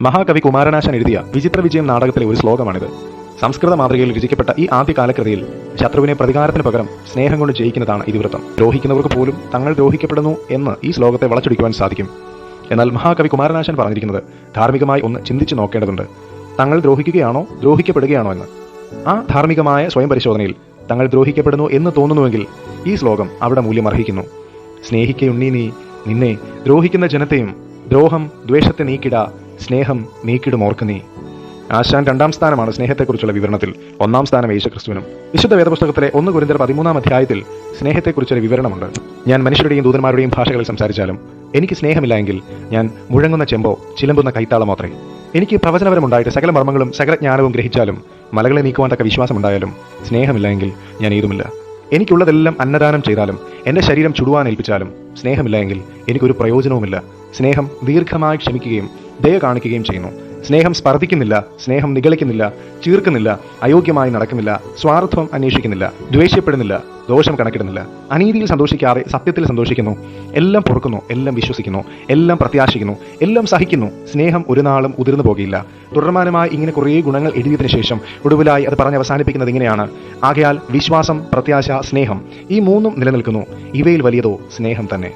മഹാകവി കുമാരനാശാൻ എഴുതിയ വിചിത്ര വിജയം നാടകത്തിലെ ഒരു ശ്ലോകമാണിത്. സംസ്കൃത മാതൃകയിൽ രചിക്കപ്പെട്ട ഈ ആദ്യ കാലകൃതിയിൽ ശത്രുവിനെ പ്രതികാരത്തിന് പകരം സ്നേഹം കൊണ്ട് ജയിക്കുന്നതാണ് ഇതിവൃത്തം. ദ്രോഹിക്കുന്നവർക്ക് പോലും തങ്ങൾ ദ്രോഹിക്കപ്പെടുന്നു എന്ന് ഈ ശ്ലോകത്തെ വളച്ചൊടിക്കുവാൻ സാധിക്കും. എന്നാൽ മഹാകവി കുമാരനാശാൻ പറഞ്ഞിരിക്കുന്നത് ധാർമ്മികമായി ഒന്ന് ചിന്തിച്ചു നോക്കേണ്ടതുണ്ട്. തങ്ങൾ ദ്രോഹിക്കുകയാണോ ദ്രോഹിക്കപ്പെടുകയാണോ എന്ന്. ആ ധാർമ്മികമായ സ്വയം പരിശോധനയിൽ തങ്ങൾ ദ്രോഹിക്കപ്പെടുന്നു എന്ന് തോന്നുന്നുവെങ്കിൽ ഈ ശ്ലോകം അവിടെ മൂല്യം അർഹിക്കുന്നു. സ്നേഹിക്കയുണ്ണീ നീ നിന്നെ ദ്രോഹിക്കുന്ന ജനത്തെയും ദ്രോഹം ദ്വേഷത്തെ നീക്കിട സ്നേഹം നീക്കിടുമോർക്ക് നീ. ആശാൻ 2ാം സ്ഥാനമാണ് സ്നേഹത്തെക്കുറിച്ചുള്ള വിവരണത്തിൽ. 1ാം സ്ഥാനം യേശുക്രിസ്തുവിനും. വിശുദ്ധ വേദപുസ്തകത്തിലെ 1 കൊരിന്ത്യർ 13-ാം അധ്യായത്തിൽ സ്നേഹത്തെക്കുറിച്ചൊരു വിവരണമുണ്ട്. ഞാൻ മനുഷ്യരുടെയും ദൂതന്മാരുടെയും ഭാഷകളിൽ സംസാരിച്ചാലും എനിക്ക് സ്നേഹമില്ല എങ്കിൽ ഞാൻ മുഴങ്ങുന്ന ചെമ്പോ ചിലമ്പുന്ന കൈത്താളമോ അത്രേ. എനിക്ക് പ്രവചനപരമുണ്ടായിട്ട് സകല മർമ്മങ്ങളും സകല ജ്ഞാനവും ഗ്രഹിച്ചാലും മലകളെ നീക്കുവാൻ തക്ക വിശ്വാസമുണ്ടായാലും സ്നേഹമില്ല എങ്കിൽ ഞാൻ ഏതുമില്ല. എനിക്കുള്ളതെല്ലാം അന്നദാനം ചെയ്താലും എൻ്റെ ശരീരം ചുടുവാൻ ഏൽപ്പിച്ചാലും സ്നേഹമില്ല എങ്കിൽ എനിക്കൊരു പ്രയോജനവുമില്ല. സ്നേഹം ദീർഘമായി ക്ഷമിക്കുകയും ദയ കാണിക്കുകയും ചെയ്യുന്നു. സ്നേഹം സ്പർദ്ധിക്കുന്നില്ല, സ്നേഹം നിഗളിക്കുന്നില്ല, ചീർക്കുന്നില്ല, അയോഗ്യമായി നടക്കുന്നില്ല, സ്വാർത്ഥം അന്വേഷിക്കുന്നില്ല, ദ്വേഷ്യപ്പെടുന്നില്ല, ദോഷം കണക്കിടുന്നില്ല, അനീതിയിൽ സന്തോഷിക്കാതെ സത്യത്തിൽ സന്തോഷിക്കുന്നു, എല്ലാം പൊറുക്കുന്നു, എല്ലാം വിശ്വസിക്കുന്നു, എല്ലാം പ്രത്യാശിക്കുന്നു, എല്ലാം സഹിക്കുന്നു. സ്നേഹം ഒരു നാളും ഉതിർന്നു പോകുകയില്ല. തുടർമാനമായി ഇങ്ങനെ കുറേ ഗുണങ്ങൾ എഴുതിയതിനു ശേഷം ഒടുവിലായി അത് പറഞ്ഞ് അവസാനിപ്പിക്കുന്നത് ഇങ്ങനെയാണ്: ആകയാൽ വിശ്വാസം, പ്രത്യാശ, സ്നേഹം ഈ 3 നിലനിൽക്കുന്നു. ഇവയിൽ വലിയതോ സ്നേഹം തന്നെ.